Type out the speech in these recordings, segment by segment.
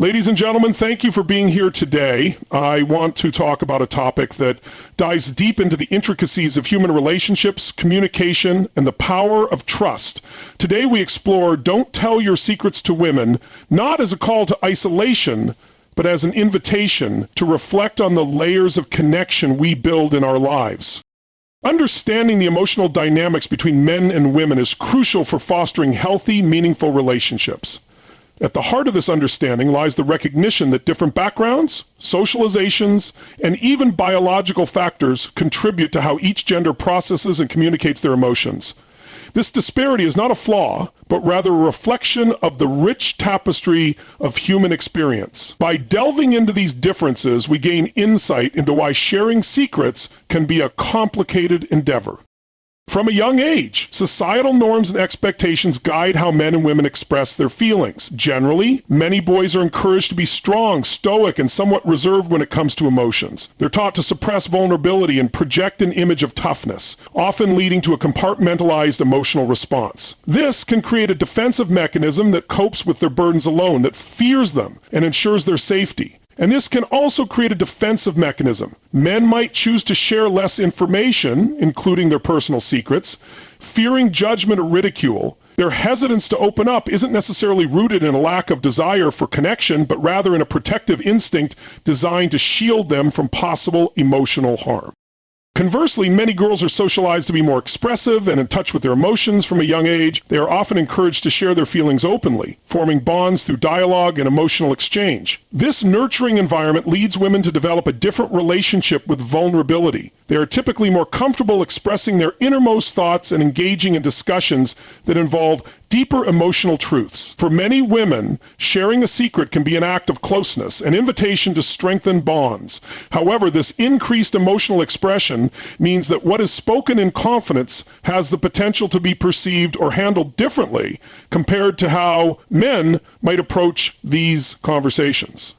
Ladies and gentlemen, thank you for being here today. I want to talk about a topic that dives deep into the intricacies of human relationships, communication, and the power of trust. Today we explore Don't Tell Your Secrets to Women, not as a call to isolation, but as an invitation to reflect on the layers of connection we build in our lives. Understanding the emotional dynamics between men and women is crucial for fostering healthy, meaningful relationships. At the heart of this understanding lies the recognition that different backgrounds, socializations, and even biological factors contribute to how each gender processes and communicates their emotions. This disparity is not a flaw, but rather a reflection of the rich tapestry of human experience. By delving into these differences, we gain insight into why sharing secrets can be a complicated endeavor. From a young age, societal norms and expectations guide how men and women express their feelings. Generally, many boys are encouraged to be strong, stoic, and somewhat reserved when it comes to emotions. They're taught to suppress vulnerability and project an image of toughness, often leading to a compartmentalized emotional response. This can create a defensive mechanism that copes with their burdens alone, that fears them and ensures their safety. And this can also create a defensive mechanism. Men might choose to share less information, including their personal secrets, fearing judgment or ridicule. Their hesitance to open up isn't necessarily rooted in a lack of desire for connection, but rather in a protective instinct designed to shield them from possible emotional harm. Conversely, many girls are socialized to be more expressive and in touch with their emotions from a young age. They are often encouraged to share their feelings openly, forming bonds through dialogue and emotional exchange. This nurturing environment leads women to develop a different relationship with vulnerability. They are typically more comfortable expressing their innermost thoughts and engaging in discussions that involve deeper emotional truths. For many women, sharing a secret can be an act of closeness, an invitation to strengthen bonds. However, this increased emotional expression means that what is spoken in confidence has the potential to be perceived or handled differently compared to how men might approach these conversations.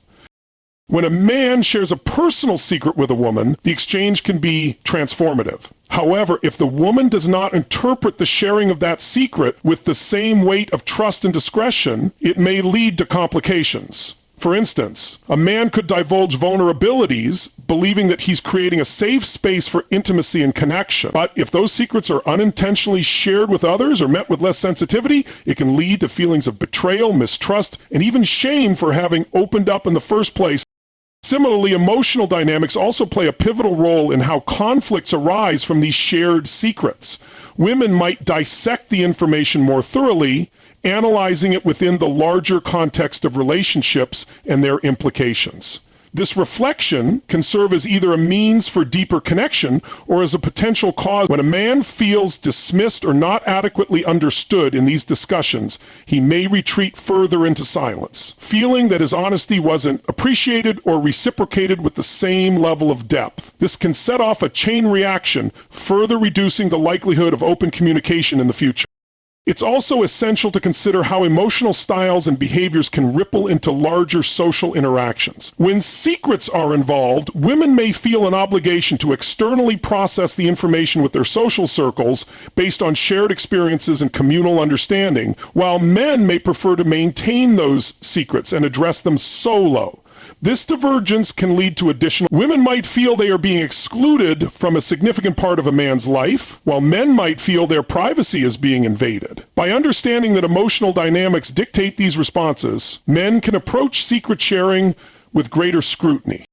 When a man shares a personal secret with a woman, the exchange can be transformative. However, if the woman does not interpret the sharing of that secret with the same weight of trust and discretion, it may lead to complications. For instance, a man could divulge vulnerabilities, believing that he's creating a safe space for intimacy and connection. But if those secrets are unintentionally shared with others or met with less sensitivity, it can lead to feelings of betrayal, mistrust, and even shame for having opened up in the first place. Similarly, emotional dynamics also play a pivotal role in how conflicts arise from these shared secrets. Women might dissect the information more thoroughly, analyzing it within the larger context of relationships and their implications. This reflection can serve as either a means for deeper connection or as a potential cause. When a man feels dismissed or not adequately understood in these discussions, he may retreat further into silence, feeling that his honesty wasn't appreciated or reciprocated with the same level of depth. This can set off a chain reaction, further reducing the likelihood of open communication in the future. It's also essential to consider how emotional styles and behaviors can ripple into larger social interactions. When secrets are involved, women may feel an obligation to externally process the information with their social circles based on shared experiences and communal understanding, while men may prefer to maintain those secrets and address them solo. This divergence can lead to additional. Women might feel they are being excluded from a significant part of a man's life, while men might feel their privacy is being invaded. By understanding that emotional dynamics dictate these responses, men can approach secret sharing with greater scrutiny.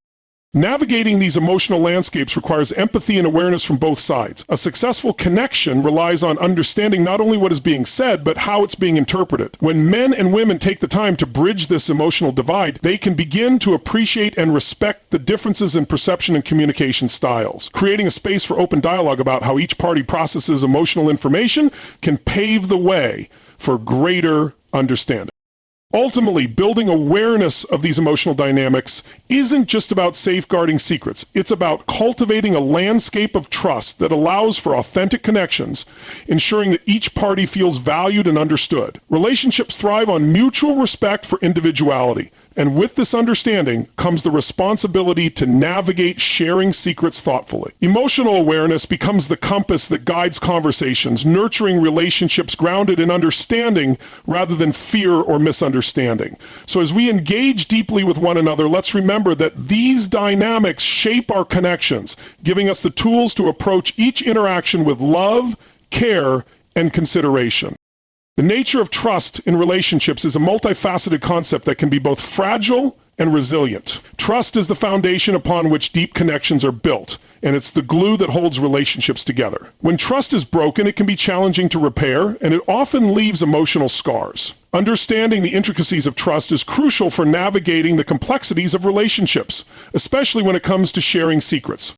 Navigating these emotional landscapes requires empathy and awareness from both sides. A successful connection relies on understanding not only what is being said, but how it's being interpreted. When men and women take the time to bridge this emotional divide, they can begin to appreciate and respect the differences in perception and communication styles. Creating a space for open dialogue about how each party processes emotional information can pave the way for greater understanding. Ultimately, building awareness of these emotional dynamics isn't just about safeguarding secrets. It's about cultivating a landscape of trust that allows for authentic connections, ensuring that each party feels valued and understood. Relationships thrive on mutual respect for individuality, And with this understanding comes the responsibility to navigate sharing secrets thoughtfully. Emotional awareness becomes the compass that guides conversations, nurturing relationships grounded in understanding rather than fear or misunderstanding. So as we engage deeply with one another, let's remember that these dynamics shape our connections, giving us the tools to approach each interaction with love, care, and consideration. The nature of trust in relationships is a multifaceted concept that can be both fragile and resilient. Trust is the foundation upon which deep connections are built, and it's the glue that holds relationships together. When trust is broken, it can be challenging to repair, and it often leaves emotional scars. Understanding the intricacies of trust is crucial for navigating the complexities of relationships, especially when it comes to sharing secrets.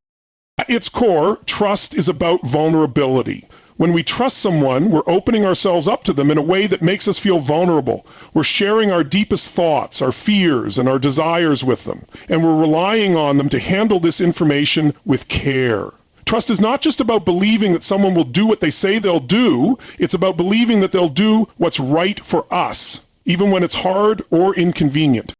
At its core, trust is about vulnerability. When we trust someone, we're opening ourselves up to them in a way that makes us feel vulnerable. We're sharing our deepest thoughts, our fears, and our desires with them, and we're relying on them to handle this information with care. Trust is not just about believing that someone will do what they say they'll do, it's about believing that they'll do what's right for us, even when it's hard or inconvenient.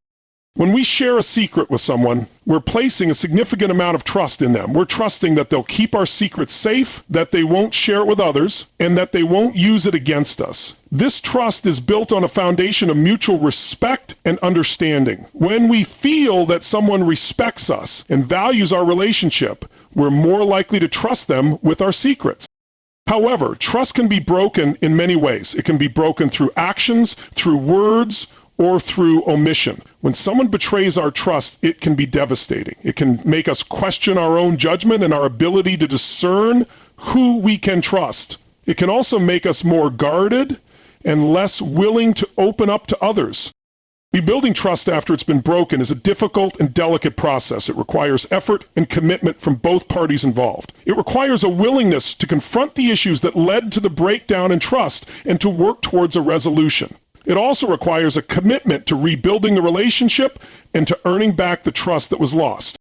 When we share a secret with someone, we're placing a significant amount of trust in them. We're trusting that they'll keep our secret safe, that they won't share it with others, and that they won't use it against us. This trust is built on a foundation of mutual respect and understanding. When we feel that someone respects us and values our relationship, we're more likely to trust them with our secrets. However, trust can be broken in many ways. It can be broken through actions, through words, or through omission. When someone betrays our trust, it can be devastating. It can make us question our own judgment and our ability to discern who we can trust. It can also make us more guarded and less willing to open up to others. Rebuilding trust after it's been broken is a difficult and delicate process. It requires effort and commitment from both parties involved. It requires a willingness to confront the issues that led to the breakdown in trust and to work towards a resolution. It also requires a commitment to rebuilding the relationship and to earning back the trust that was lost.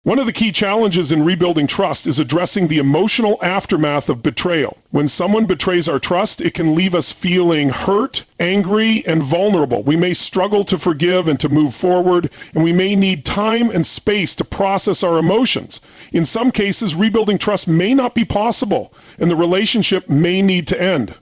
One of the key challenges in rebuilding trust is addressing the emotional aftermath of betrayal. When someone betrays our trust, it can leave us feeling hurt, angry, and vulnerable. We may struggle to forgive and to move forward, and we may need time and space to process our emotions. In some cases, rebuilding trust may not be possible, and the relationship may need to end.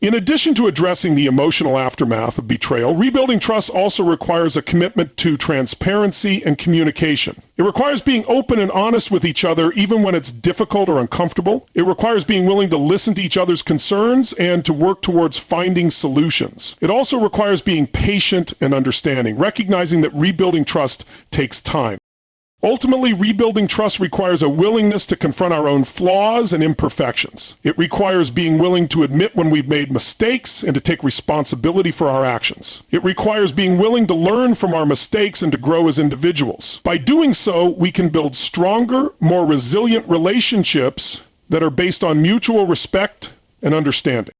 In addition to addressing the emotional aftermath of betrayal, rebuilding trust also requires a commitment to transparency and communication. It requires being open and honest with each other even when it's difficult or uncomfortable. It requires being willing to listen to each other's concerns and to work towards finding solutions. It also requires being patient and understanding, recognizing that rebuilding trust takes time. Ultimately, rebuilding trust requires a willingness to confront our own flaws and imperfections. It requires being willing to admit when we've made mistakes and to take responsibility for our actions. It requires being willing to learn from our mistakes and to grow as individuals. By doing so, we can build stronger, more resilient relationships that are based on mutual respect and understanding.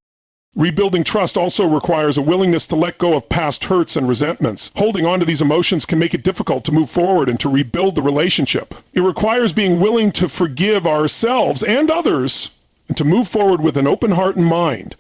Rebuilding trust also requires a willingness to let go of past hurts and resentments. Holding on to these emotions can make it difficult to move forward and to rebuild the relationship. It requires being willing to forgive ourselves and others and to move forward with an open heart and mind.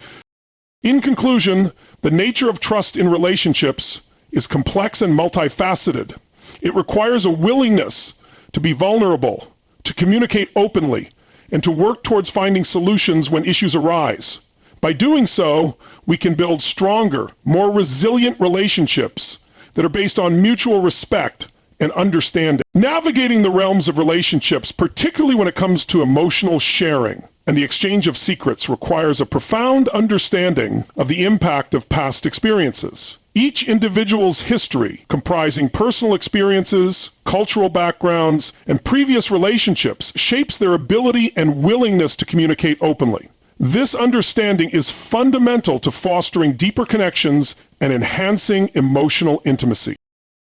In conclusion, the nature of trust in relationships is complex and multifaceted. It requires a willingness to be vulnerable, to communicate openly, and to work towards finding solutions when issues arise. By doing so, we can build stronger, more resilient relationships that are based on mutual respect and understanding. Navigating the realms of relationships, particularly when it comes to emotional sharing and the exchange of secrets, requires a profound understanding of the impact of past experiences. Each individual's history, comprising personal experiences, cultural backgrounds, and previous relationships, shapes their ability and willingness to communicate openly. This understanding is fundamental to fostering deeper connections and enhancing emotional intimacy.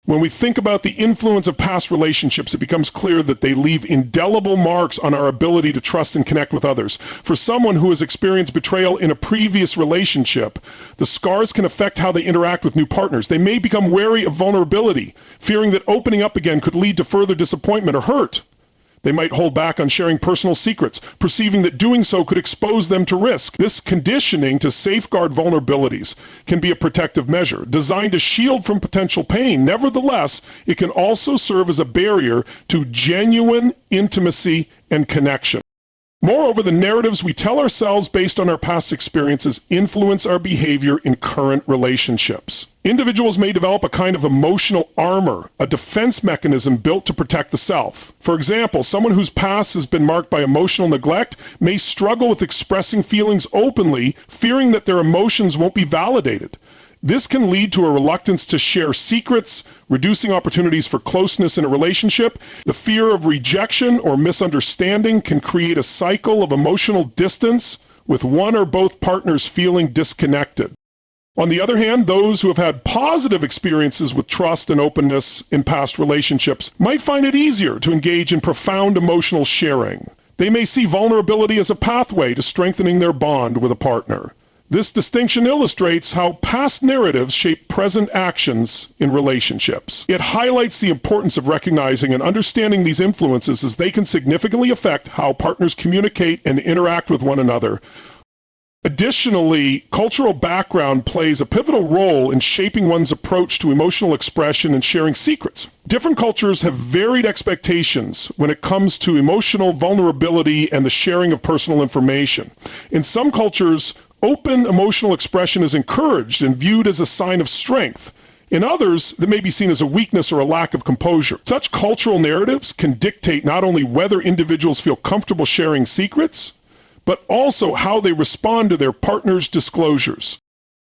When we think about the influence of past relationships, it becomes clear that they leave indelible marks on our ability to trust and connect with others. For someone who has experienced betrayal in a previous relationship, the scars can affect how they interact with new partners. They may become wary of vulnerability, fearing that opening up again could lead to further disappointment or hurt. They might hold back on sharing personal secrets, perceiving that doing so could expose them to risk. This conditioning to safeguard vulnerabilities can be a protective measure, designed to shield from potential pain. Nevertheless, it can also serve as a barrier to genuine intimacy and connection. Moreover, the narratives we tell ourselves based on our past experiences influence our behavior in current relationships. Individuals may develop a kind of emotional armor, a defense mechanism built to protect the self. For example, someone whose past has been marked by emotional neglect may struggle with expressing feelings openly, fearing that their emotions won't be validated. This can lead to a reluctance to share secrets, reducing opportunities for closeness in a relationship. The fear of rejection or misunderstanding can create a cycle of emotional distance, with one or both partners feeling disconnected. On the other hand, those who have had positive experiences with trust and openness in past relationships might find it easier to engage in profound emotional sharing. They may see vulnerability as a pathway to strengthening their bond with a partner. This distinction illustrates how past narratives shape present actions in relationships. It highlights the importance of recognizing and understanding these influences, as they can significantly affect how partners communicate and interact with one another. Additionally, cultural background plays a pivotal role in shaping one's approach to emotional expression and sharing secrets. Different cultures have varied expectations when it comes to emotional vulnerability and the sharing of personal information. In some cultures, open emotional expression is encouraged and viewed as a sign of strength. In others, that may be seen as a weakness or a lack of composure. Such cultural narratives can dictate not only whether individuals feel comfortable sharing secrets, but also how they respond to their partner's disclosures.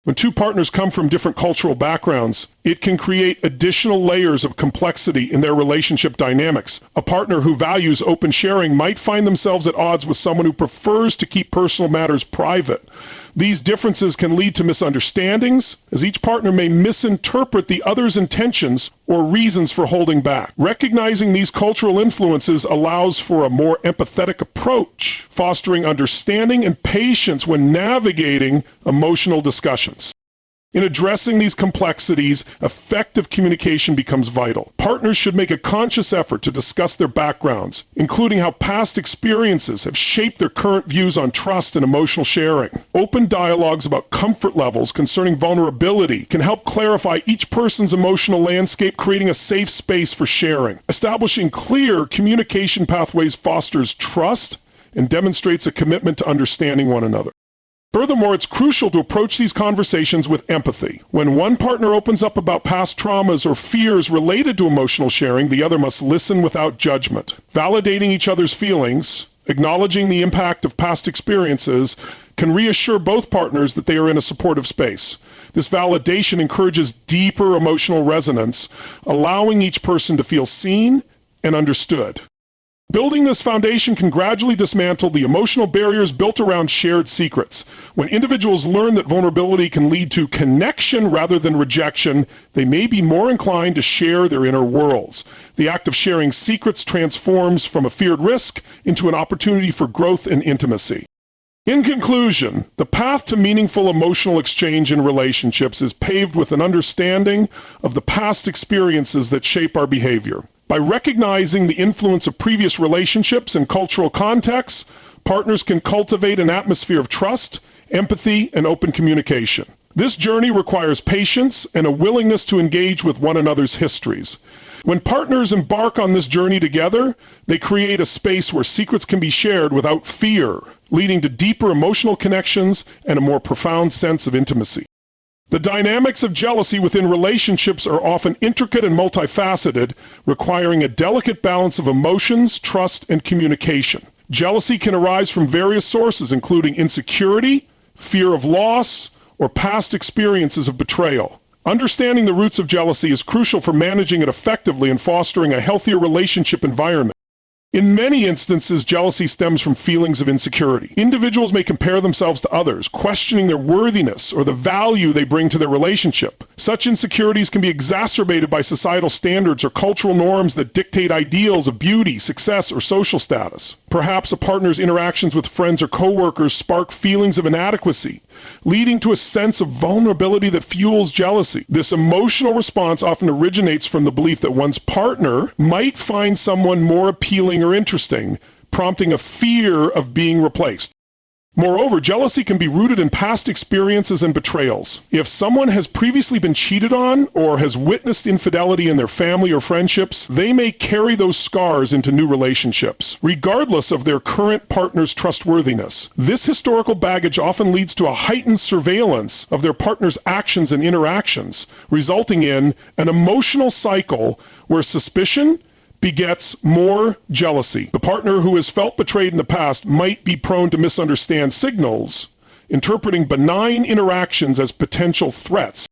When two partners come from different cultural backgrounds, it can create additional layers of complexity in their relationship dynamics. A partner who values open sharing might find themselves at odds with someone who prefers to keep personal matters private. These differences can lead to misunderstandings, as each partner may misinterpret the other's intentions or reasons for holding back. Recognizing these cultural influences allows for a more empathetic approach, fostering understanding and patience when navigating emotional discussions. In addressing these complexities, effective communication becomes vital. Partners should make a conscious effort to discuss their backgrounds, including how past experiences have shaped their current views on trust and emotional sharing. Open dialogues about comfort levels concerning vulnerability can help clarify each person's emotional landscape, creating a safe space for sharing. Establishing clear communication pathways fosters trust and demonstrates a commitment to understanding one another. Furthermore, it's crucial to approach these conversations with empathy. When one partner opens up about past traumas or fears related to emotional sharing, the other must listen without judgment. Validating each other's feelings, acknowledging the impact of past experiences, can reassure both partners that they are in a supportive space. This validation encourages deeper emotional resonance, allowing each person to feel seen and understood. Building this foundation can gradually dismantle the emotional barriers built around shared secrets. When individuals learn that vulnerability can lead to connection rather than rejection, they may be more inclined to share their inner worlds. The act of sharing secrets transforms from a feared risk into an opportunity for growth and intimacy. In conclusion, the path to meaningful emotional exchange in relationships is paved with an understanding of the past experiences that shape our behavior. By recognizing the influence of previous relationships and cultural contexts, partners can cultivate an atmosphere of trust, empathy, and open communication. This journey requires patience and a willingness to engage with one another's histories. When partners embark on this journey together, they create a space where secrets can be shared without fear, leading to deeper emotional connections and a more profound sense of intimacy. The dynamics of jealousy within relationships are often intricate and multifaceted, requiring a delicate balance of emotions, trust, and communication. Jealousy can arise from various sources, including insecurity, fear of loss, or past experiences of betrayal. Understanding the roots of jealousy is crucial for managing it effectively and fostering a healthier relationship environment. In many instances, jealousy stems from feelings of insecurity. Individuals may compare themselves to others, questioning their worthiness or the value they bring to their relationship. Such insecurities can be exacerbated by societal standards or cultural norms that dictate ideals of beauty, success, or social status. Perhaps a partner's interactions with friends or coworkers spark feelings of inadequacy, leading to a sense of vulnerability that fuels jealousy. This emotional response often originates from the belief that one's partner might find someone more appealing or interesting, prompting a fear of being replaced. Moreover, jealousy can be rooted in past experiences and betrayals. If someone has previously been cheated on or has witnessed infidelity in their family or friendships, they may carry those scars into new relationships, regardless of their current partner's trustworthiness. This historical baggage often leads to a heightened surveillance of their partner's actions and interactions, resulting in an emotional cycle where suspicion begets more jealousy. The partner who has felt betrayed in the past might be prone to misunderstand signals, interpreting benign interactions as potential threats.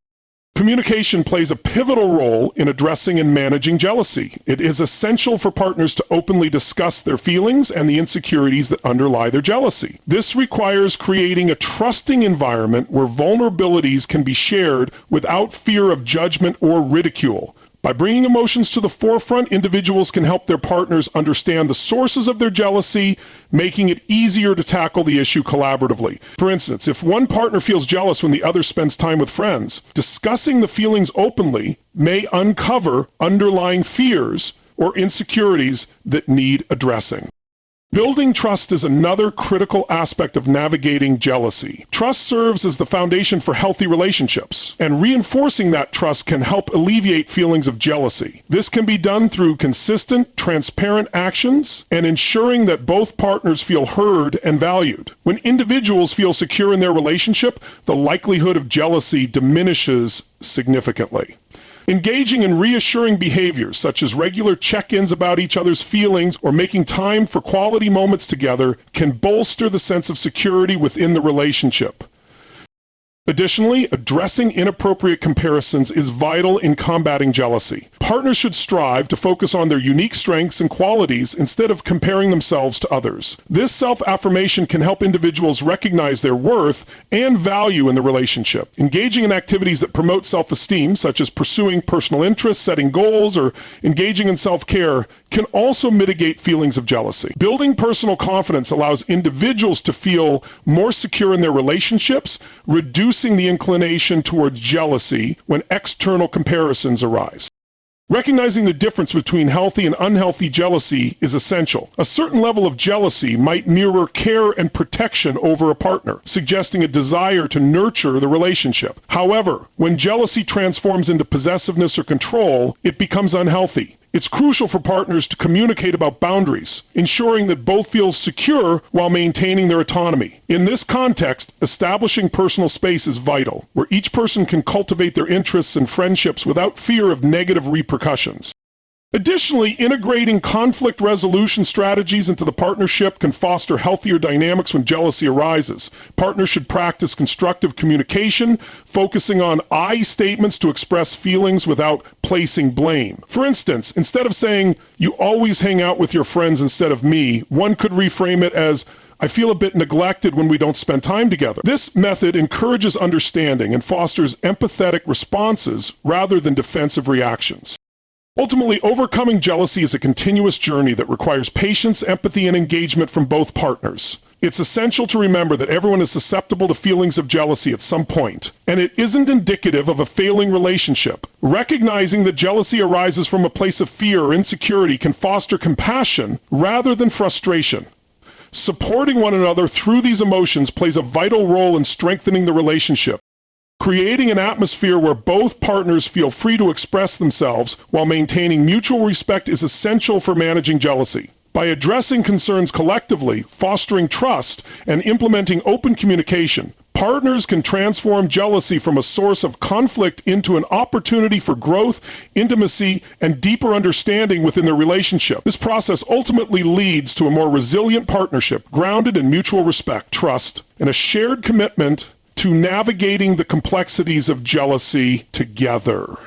Communication plays a pivotal role in addressing and managing jealousy. It is essential for partners to openly discuss their feelings and the insecurities that underlie their jealousy. This requires creating a trusting environment where vulnerabilities can be shared without fear of judgment or ridicule. By bringing emotions to the forefront, individuals can help their partners understand the sources of their jealousy, making it easier to tackle the issue collaboratively. For instance, if one partner feels jealous when the other spends time with friends, discussing the feelings openly may uncover underlying fears or insecurities that need addressing. Building trust is another critical aspect of navigating jealousy. Trust serves as the foundation for healthy relationships, and reinforcing that trust can help alleviate feelings of jealousy. This can be done through consistent, transparent actions and ensuring that both partners feel heard and valued. When individuals feel secure in their relationship, the likelihood of jealousy diminishes significantly. Engaging in reassuring behaviors, such as regular check-ins about each other's feelings or making time for quality moments together, can bolster the sense of security within the relationship. Additionally, addressing inappropriate comparisons is vital in combating jealousy. Partners should strive to focus on their unique strengths and qualities instead of comparing themselves to others. This self-affirmation can help individuals recognize their worth and value in the relationship. Engaging in activities that promote self-esteem, such as pursuing personal interests, setting goals, or engaging in self-care, can also mitigate feelings of jealousy. Building personal confidence allows individuals to feel more secure in their relationships, reducing the inclination towards jealousy when external comparisons arise. Recognizing the difference between healthy and unhealthy jealousy is essential. A certain level of jealousy might mirror care and protection over a partner, suggesting a desire to nurture the relationship. However, when jealousy transforms into possessiveness or control, it becomes unhealthy. It's crucial for partners to communicate about boundaries, ensuring that both feel secure while maintaining their autonomy. In this context, establishing personal space is vital, where each person can cultivate their interests and friendships without fear of negative repercussions. Additionally, integrating conflict resolution strategies into the partnership can foster healthier dynamics when jealousy arises. Partners should practice constructive communication, focusing on I statements to express feelings without placing blame. For instance, instead of saying, "You always hang out with your friends instead of me," one could reframe it as, "I feel a bit neglected when we don't spend time together." This method encourages understanding and fosters empathetic responses rather than defensive reactions. Ultimately, overcoming jealousy is a continuous journey that requires patience, empathy, and engagement from both partners. It's essential to remember that everyone is susceptible to feelings of jealousy at some point, and it isn't indicative of a failing relationship. Recognizing that jealousy arises from a place of fear or insecurity can foster compassion rather than frustration. Supporting one another through these emotions plays a vital role in strengthening the relationship. Creating an atmosphere where both partners feel free to express themselves while maintaining mutual respect is essential for managing jealousy. By addressing concerns collectively, fostering trust, and implementing open communication, partners can transform jealousy from a source of conflict into an opportunity for growth, intimacy, and deeper understanding within their relationship. This process ultimately leads to a more resilient partnership grounded in mutual respect, trust, and a shared commitment to navigating the complexities of jealousy together.